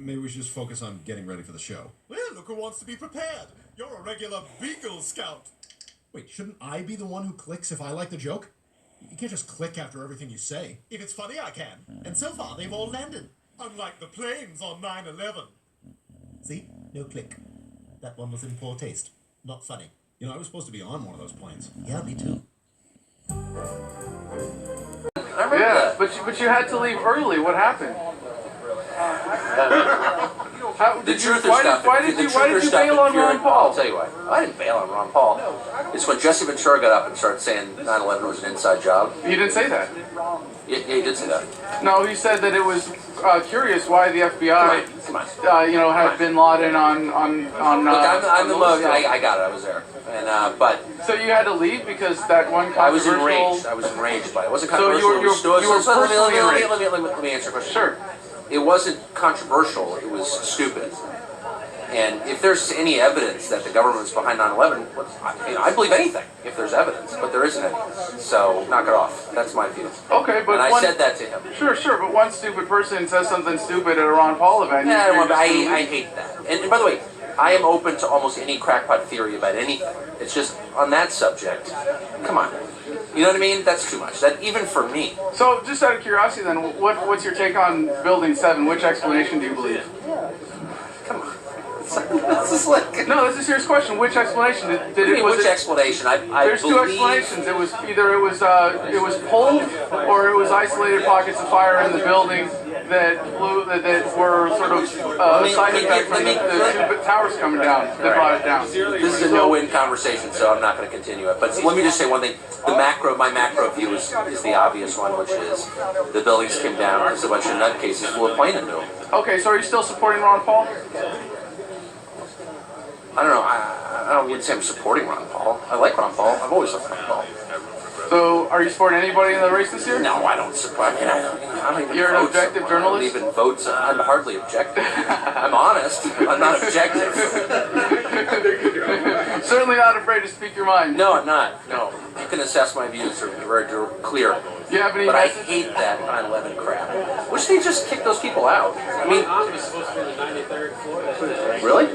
maybe we should just focus on getting ready for the show. Well, look who wants to be prepared. You're a regular Beagle Scout. Wait, shouldn't I be the one who clicks if I like the joke? You can't just click after everything you say. If it's funny, I can. And so far, they've all landed. Unlike the planes on 9/11. See? No click. That one was in poor taste. Not funny. You know, I was supposed to be on one of those planes. Yeah, me too. Yeah, but you had to leave early. What happened? Why did you bail on Ron Paul? I'll tell you why. I didn't bail on Ron Paul. It's when Jesse Ventura got up and started saying 9/11 was an inside job. He didn't say that. Yeah, he did say that. No, he said that it was curious why the FBI, had Bin Laden on. Look, I'm the most. I got it. I was there, and but. So you had to leave because that one controversial. I was enraged by it. It wasn't So controversial. you were personally enraged. Let me answer your question. Sure. It wasn't controversial. It was stupid. And if there's any evidence that the government was behind 9/11, I believe anything if there's evidence, but there isn't any. So knock it off. That's my view. Okay, but and I said that to him. Sure, but one stupid person says something stupid at a Ron Paul event. Yeah, I hate that. And by the way, I am open to almost any crackpot theory about anything. It's just on that subject. Come on. You know what I mean? That's too much. That even for me. So, just out of curiosity, then, what's your take on Building 7? Which explanation do you believe? Come on. This is like... No, that's a serious question. Which explanation Which explanation? There's two explanations. It was pulled, or it was isolated pockets of fire in the building that were sort of side effect from the two towers coming down that brought it down. This is a no-win conversation, so I'm not going to continue it. But let me just say one thing. My macro view is the obvious one, which is the buildings came down because a bunch of nutcases flew a plane into them. Okay, so are you still supporting Ron Paul? I don't know. I wouldn't say I'm supporting Ron Paul. I like Ron Paul. I've always liked Ron Paul. So, are you supporting anybody in the race this year? No, I don't support. I don't even You're vote. an objective journalist? I don't even vote. I'm hardly objective. I'm honest. I'm not objective. Certainly not afraid to speak your mind. No, I'm not. No. You can assess my views. They're very clear. Do you have any But I message? hate that 9/11 crap. Wish they just kicked those people out. I mean, was supposed to be the 93rd floor. really?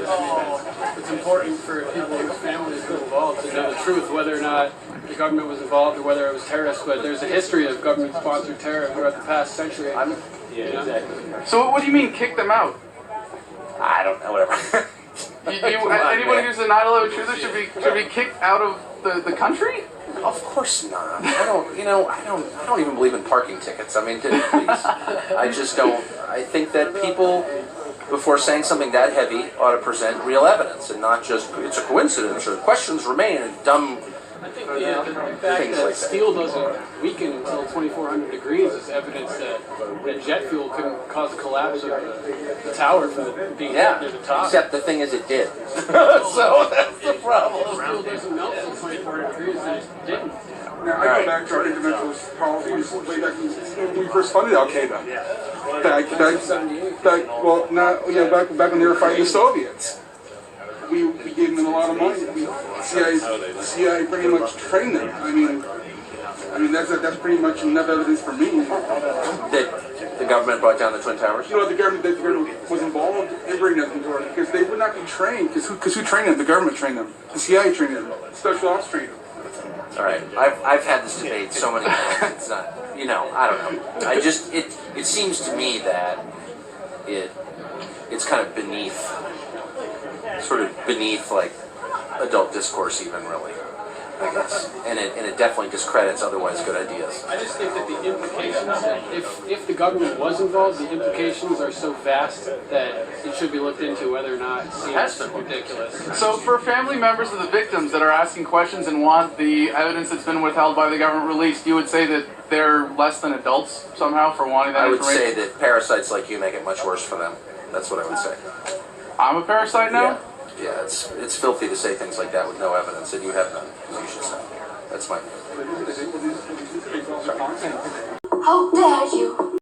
It's important for people whose families were involved to know the truth, whether or not the government was involved or whether it was terrorists. But there's a history of government-sponsored terror throughout the past century. Exactly. So, what do you mean, kick them out? I don't know, whatever. Anybody who's a 9/11 truther should be kicked out of the country? Of course not. I don't even believe in parking tickets. I mean, please. I just don't. I think that people, before saying something that heavy, ought to present real evidence and not just, it's a coincidence or questions remain and dumb I think the fact that steel doesn't weaken until 2,400 degrees is evidence that jet fuel couldn't cause a collapse of the tower from being near the top. Except the thing is it did. So that's the problem. Steel doesn't melt until 2,400 degrees and it didn't. Now, I go back to our interventionist policies way back when we first funded Al Qaeda. Back when they were fighting the Soviets. We gave them a lot of money. CIA pretty much trained them. I mean that's pretty much enough evidence for me. That the government brought down the Twin Towers? You know, the government was involved in bringing them into it because they would not be trained. Because who trained them? The government trained them. The CIA trained them. Special ops trained them. All right, I've had this debate so many times. It's not, I don't know. It seems to me that it's kind of beneath like adult discourse even really, I guess, and it definitely discredits otherwise good ideas. I just think that the implications, if the government was involved, the implications are so vast that it should be looked into whether or not it seems ridiculous. So, for family members of the victims that are asking questions and want the evidence that's been withheld by the government released, you would say that they're less than adults somehow for wanting that information? I would say that parasites like you make it much worse for them. That's what I would say. I'm a parasite now? Yeah, it's filthy to say things like that with no evidence, and you have none, as you should say. That's my view. How dare you!